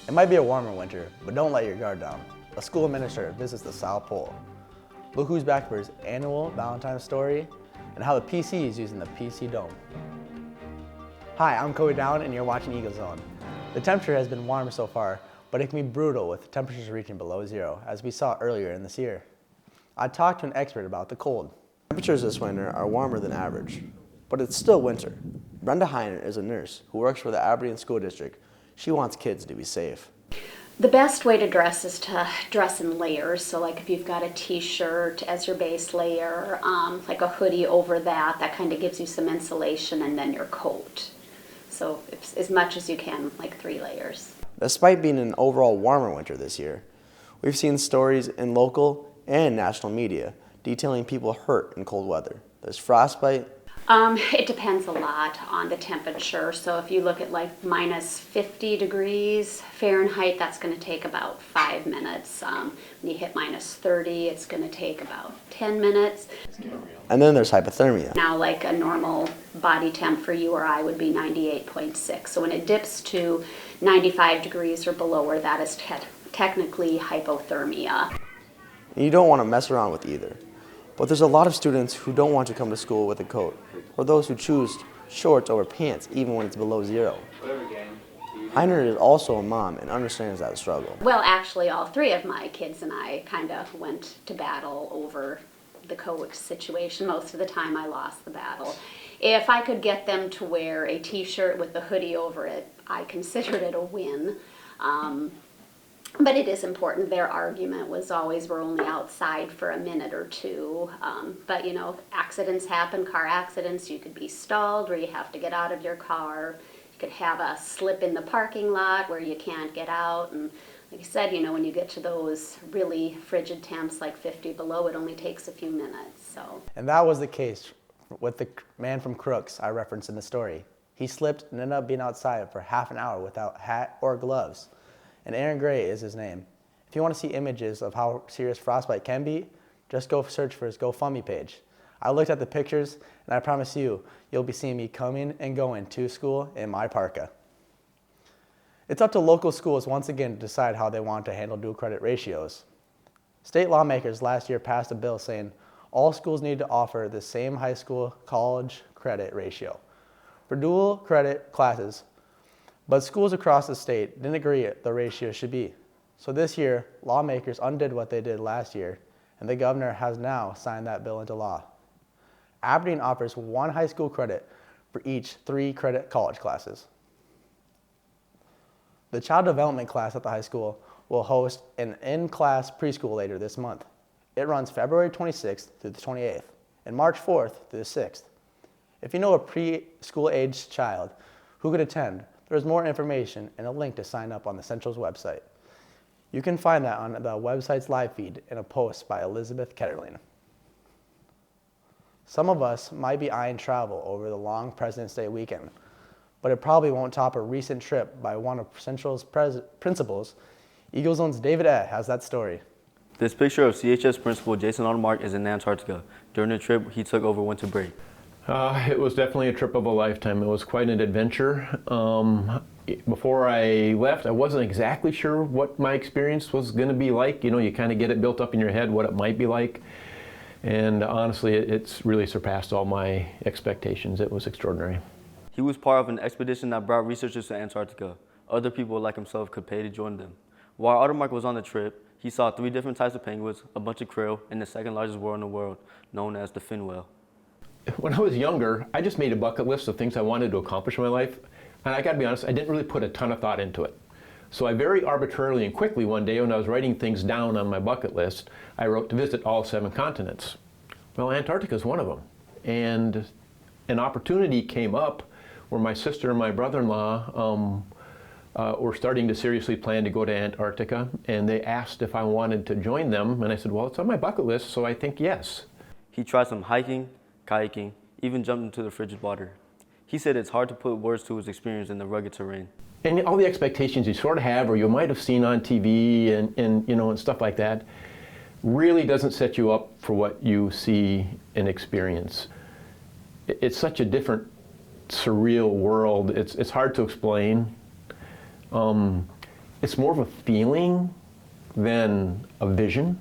It might be a warmer winter, but don't let your guard down. A school administrator visits the South Pole. Look who's back for his annual Valentine story and how the PC is using the PC Dome. Hi, I'm Cody Down and you're watching Eagle Zone. The temperature has been warm so far, but it can be brutal with temperatures reaching below zero, as we saw earlier in this year. I talked to an expert about the cold. Temperatures this winter are warmer than average, but it's still winter. Brenda Heiner is a nurse who works for the Aberdeen School District. She wants kids to be safe. The best way to dress is to dress in layers. So like if you've got a t-shirt as your base layer, like a hoodie over that, that kind of gives you some insulation, and then your coat. So it's as much as you can, like 3 layers. Despite being an overall warmer winter this year, we've seen stories in local and national media detailing people hurt in cold weather. There's frostbite. It depends a lot on the temperature. So if you look at like minus 50 degrees Fahrenheit, that's going to take about 5 minutes. When you hit minus 30, it's going to take about 10 minutes. And then there's hypothermia. Now like a normal body temp for you or I would be 98.6. So when it dips to 95 degrees or below, where that is technically hypothermia. You don't want to mess around with either. But there's a lot of students who don't want to come to school with a coat, or those who choose shorts over pants even when it's below zero. Heiner is also a mom and understands that struggle. Well, actually, all 3 of my kids and I kind of went to battle over the coat situation. Most of the time I lost the battle. If I could get them to wear a t-shirt with a hoodie over it, I considered it a win. But it is important. Their argument was always, we're only outside for a minute or 2. But you know, accidents happen, car accidents. You could be stalled where you have to get out of your car. You could have a slip in the parking lot where you can't get out. And like I said, you know, when you get to those really frigid temps like 50 below, it only takes a few minutes. So. And that was the case with the man from Crooks I referenced in the story. He slipped and ended up being outside for half an hour without hat or gloves. And Aaron Gray is his name. If you want to see images of how serious frostbite can be, just go search for his GoFundMe page. I looked at the pictures, and I promise you, you'll be seeing me coming and going to school in my parka. It's up to local schools once again to decide how they want to handle dual credit ratios. State lawmakers last year passed a bill saying all schools need to offer the same high school college credit ratio for dual credit classes. But schools across the state didn't agree the ratio should be. So this year, lawmakers undid what they did last year, and the governor has now signed that bill into law. Aberdeen offers 1 high school credit for each 3 credit college classes. The child development class at the high school will host an in-class preschool later this month. It runs February 26th through the 28th and March 4th through the 6th. If you know a preschool aged child who could attend, there's more information and a link to sign up on the Central's website. You can find that on the website's live feed in a post by Elizabeth Ketterling. Some of us might be eyeing travel over the long President's Day weekend, but it probably won't top a recent trip by one of Central's principals. Eagle Zone's David has that story. This picture of CHS principal Jason Arnmark is in Antarctica. During the trip, he took over winter break. It was definitely a trip of a lifetime. It was quite an adventure. Before I left, I wasn't exactly sure what my experience was going to be like. You know, you kind of get it built up in your head what it might be like. And honestly, it's really surpassed all my expectations. It was extraordinary. He was part of an expedition that brought researchers to Antarctica. Other people like himself could pay to join them. While Arnmark was on the trip, he saw 3 different types of penguins, a bunch of krill, and the 2nd largest whale in the world, known as the fin whale. When I was younger, I just made a bucket list of things I wanted to accomplish in my life. And I got to be honest, I didn't really put a ton of thought into it. So I very arbitrarily and quickly one day when I was writing things down on my bucket list, I wrote to visit all 7 continents. Well, Antarctica is one of them. And an opportunity came up where my sister and my brother-in-law were starting to seriously plan to go to Antarctica. And they asked if I wanted to join them. And I said, well, it's on my bucket list, so I think yes. He tried some hiking, kayaking, even jumped into the frigid water. He said it's hard to put words to his experience in the rugged terrain. And all the expectations you sort of have or you might have seen on TV and stuff like that really doesn't set you up for what you see and experience. It's such a different, surreal world. It's hard to explain. it's more of a feeling than a vision.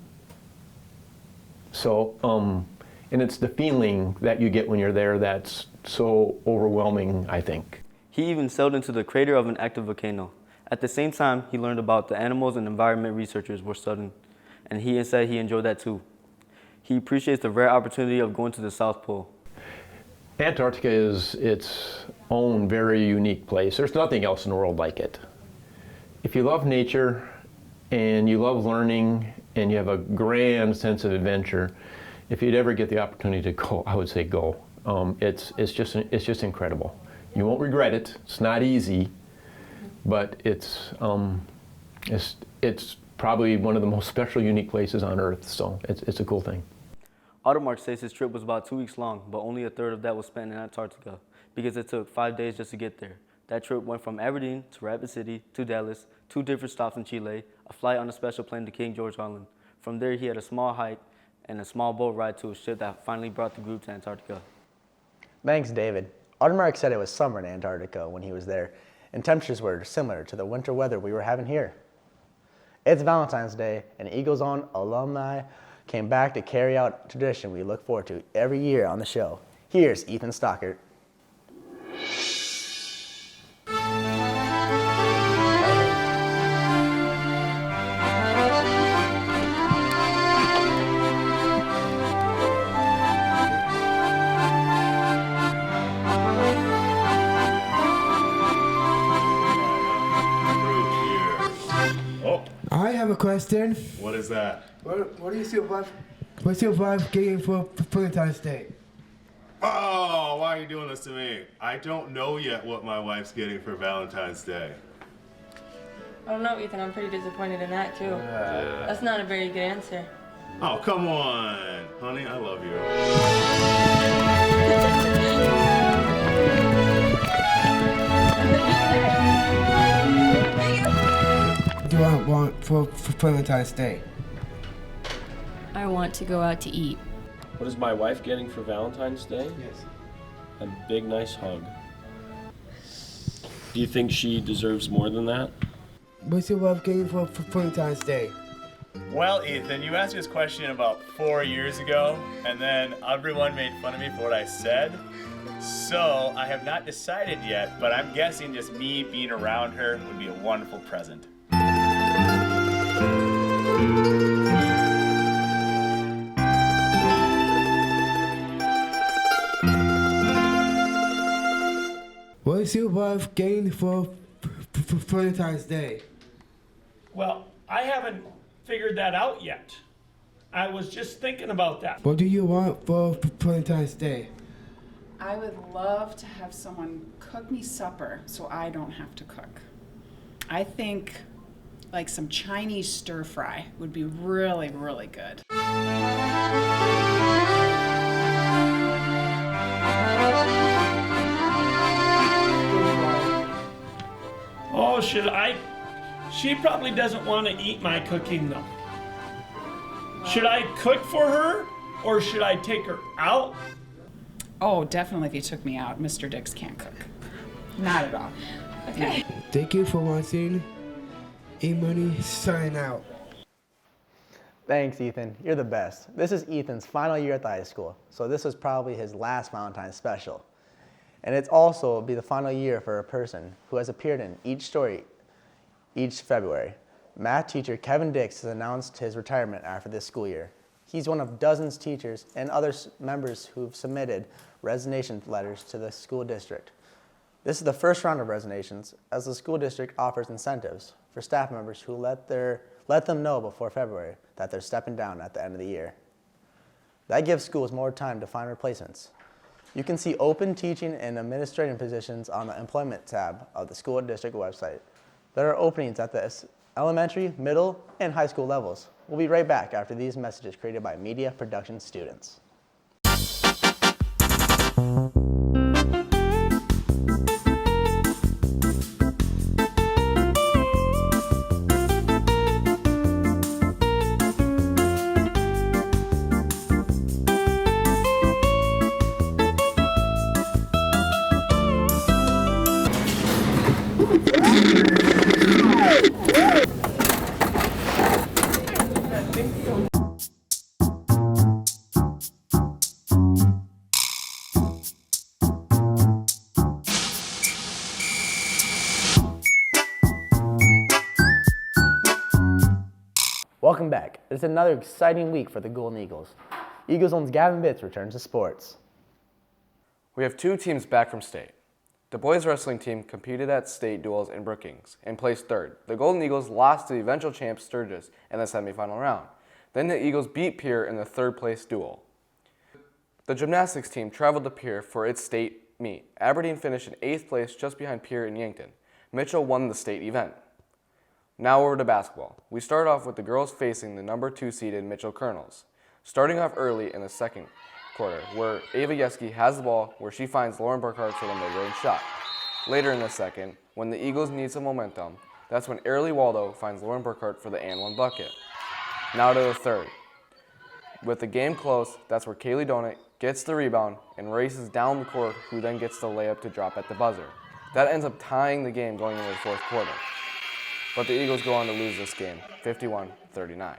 So, and it's the feeling that you get when you're there that's so overwhelming, I think. He even sailed into the crater of an active volcano. At the same time, he learned about the animals and environment researchers were studying, and he said he enjoyed that too. He appreciates the rare opportunity of going to the South Pole. Antarctica is its own very unique place. There's nothing else in the world like it. If you love nature and you love learning and you have a grand sense of adventure, if you'd ever get the opportunity to go, I would say go. It's just incredible. You won't regret it. It's not easy, but it's probably one of the most special, unique places on Earth. So it's a cool thing. Audemars says his trip was about 2 weeks long, but only a third of that was spent in Antarctica because it took 5 days just to get there. That trip went from Aberdeen to Rapid City to Dallas, 2 different stops in Chile, a flight on a special plane to King George Island. From there, he had a small hike and a small boat ride to a ship that finally brought the group to Antarctica. Thanks, David. Audemars said it was summer in Antarctica when he was there, and temperatures were similar to the winter weather we were having here. It's Valentine's Day, and Eagles On alumni came back to carry out a tradition we look forward to every year on the show. Here's Ethan Stockert. I have a question. What is that? What do you see what's your wife getting for Valentine's Day? Oh, why are you doing this to me? I don't know yet what my wife's getting for Valentine's Day. I don't know, Ethan. I'm pretty disappointed in that, too. That's not a very good answer. Oh, come on. Honey, I love you. What do I want for Valentine's Day? I want to go out to eat. What is my wife getting for Valentine's Day? Yes. A big, nice hug. Do you think she deserves more than that? What's your wife getting for Valentine's Day? Well, Ethan, you asked this question about 4 years ago, and then everyone made fun of me for what I said. So I have not decided yet, but I'm guessing just me being around her would be a wonderful present. What's your wife getting for Valentine's Day? Well, I haven't figured that out yet. I was just thinking about that. What do you want for Valentine's Day? I would love to have someone cook me supper so I don't have to cook. I think like some Chinese stir fry would be really, really good. Oh, should I? She probably doesn't want to eat my cooking though. Should I cook for her or should I take her out? Oh, definitely if you took me out. Mr. Dix can't cook. Not at all. Okay. Thank you for watching. E-Money signing out. Thanks, Ethan. You're the best. This is Ethan's final year at the high school, so this was probably his last Valentine's special. And it's also be the final year for a person who has appeared in each story each February. Math teacher Kevin Dix has announced his retirement after this school year. He's one of dozens of teachers and other members who've submitted resignation letters to the school district. This is the first round of resignations, as the school district offers incentives for staff members who let them know before February that they're stepping down at the end of the year. That gives schools more time to find replacements. You can see open teaching and administrative positions on the employment tab of the school district website. There are openings at the elementary, middle, and high school levels. We'll be right back after these messages created by media production students. Welcome back. It's another exciting week for the Golden Eagles. Eagle Zone's Gavin Bitts returns to sports. We have two teams back from state. The boys wrestling team competed at state duels in Brookings and placed third. The Golden Eagles lost to the eventual champs Sturgis in the semifinal round. Then the Eagles beat Pierre in the third place duel. The gymnastics team traveled to Pierre for its state meet. Aberdeen finished in 8th place just behind Pierre and Yankton. Mitchell won the state event. Now over to basketball. We start off with the girls facing the number 2 seeded Mitchell Colonels. Starting off early in the second quarter, where Ava Yeski has the ball, where she finds Lauren Burkhart for the mid-range shot. Later in the second, when the Eagles need some momentum, that's when Airly Waldo finds Lauren Burkhart for the and one bucket. Now to the third. With the game close, that's where Kaylee Donut gets the rebound and races down the court, who then gets the layup to drop at the buzzer. That ends up tying the game going into the fourth quarter. But the Eagles go on to lose this game, 51-39.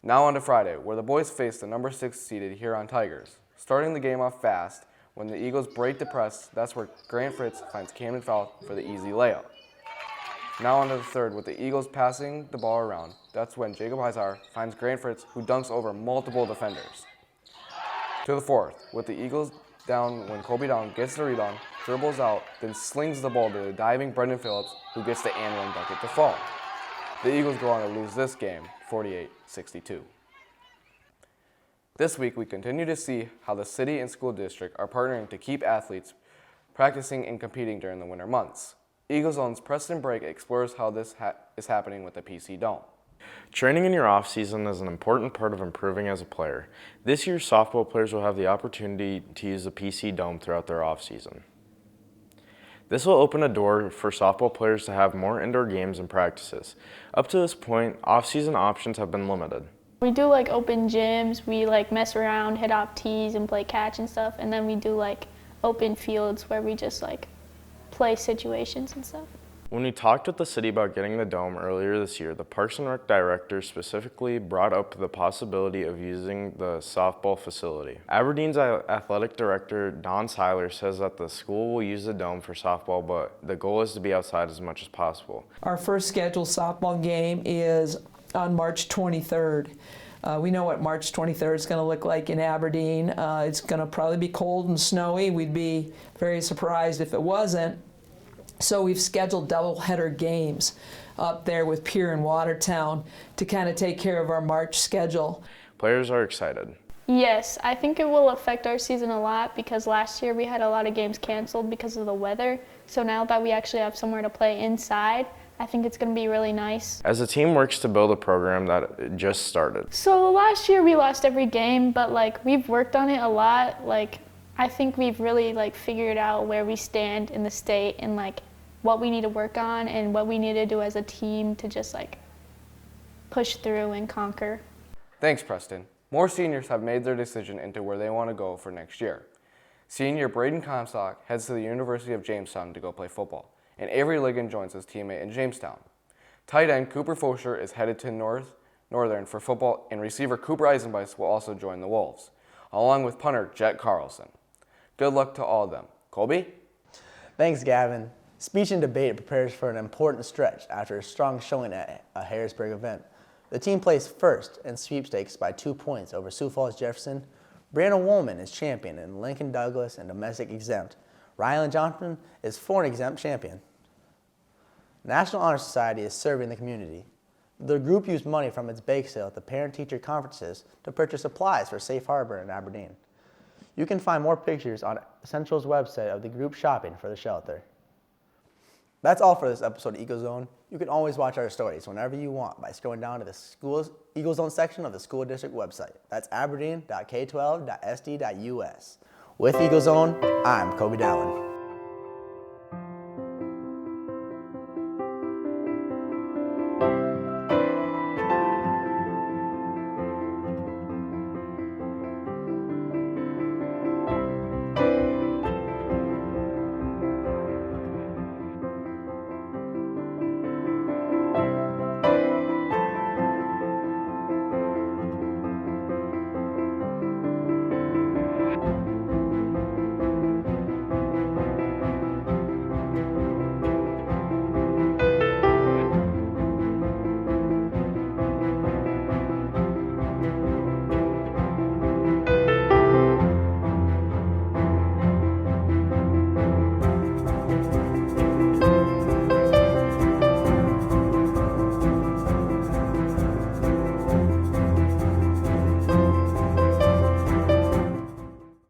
Now on to Friday, where the boys face the number 6 seeded Huron Tigers. Starting the game off fast, when the Eagles break the press, that's where Grant Fritz finds Camden Fowl for the easy layup. Now on to the third, with the Eagles passing the ball around. That's when Jacob Heisar finds Grant Fritz, who dunks over multiple defenders. To the fourth, with the Eagles down when Colby Down gets the rebound, dribbles out, then slings the ball to the diving Brendan Phillips, who gets the and one bucket to fall. The Eagles go on to lose this game, 48-62. This week, we continue to see how the city and school district are partnering to keep athletes practicing and competing during the winter months. Eagle Zone's Preston Brake explores how this is happening with the PC Dome. Training in your off-season is an important part of improving as a player. This year, softball players will have the opportunity to use the PC Dome throughout their off-season. This will open a door for softball players to have more indoor games and practices. Up to this point, off-season options have been limited. We do like open gyms, we like mess around, hit off tees and play catch and stuff, and then we do like open fields where we just like play situations and stuff. When we talked with the city about getting the dome earlier this year, the Parks and Rec director specifically brought up the possibility of using the softball facility. Aberdeen's athletic director, Don Seiler, says that the school will use the dome for softball, but the goal is to be outside as much as possible. Our first scheduled softball game is on March 23rd. We know what March 23rd is going to look like in Aberdeen. It's going to probably be cold and snowy. We'd be very surprised if it wasn't. So we've scheduled doubleheader games up there with Pierre and Watertown to kind of take care of our March schedule. Players are excited. Yes, I think it will affect our season a lot because last year we had a lot of games canceled because of the weather. So now that we actually have somewhere to play inside, I think it's going to be really nice. As the team works to build a program that just started. So last year we lost every game, but like we've worked on it a lot. Like I think we've really like figured out where we stand in the state and like what we need to work on and what we need to do as a team to just like push through and conquer. Thanks, Preston. More seniors have made their decision into where they want to go for next year. Senior Braden Comstock heads to the University of Jamestown to go play football, and Avery Ligon joins his teammate in Jamestown. Tight end Cooper Fosher is headed to Northern for football, and receiver Cooper Eisenbeis will also join the Wolves, along with punter Jet Carlson. Good luck to all of them. Colby? Thanks, Gavin. Speech and debate prepares for an important stretch after a strong showing at a Harrisburg event. The team placed first in sweepstakes by 2 points over Sioux Falls Jefferson. Brandon Woolman is champion in Lincoln Douglas and domestic exempt. Rylan Johnson is foreign exempt champion. National Honor Society is serving the community. The group used money from its bake sale at the parent-teacher conferences to purchase supplies for Safe Harbor in Aberdeen. You can find more pictures on Central's website of the group shopping for the shelter. That's all for this episode of Eagle Zone. You can always watch our stories whenever you want by scrolling down to the Eagle Zone section of the school district website. That's aberdeen.k12.sd.us. With Eagle Zone, I'm Kobe Dallin.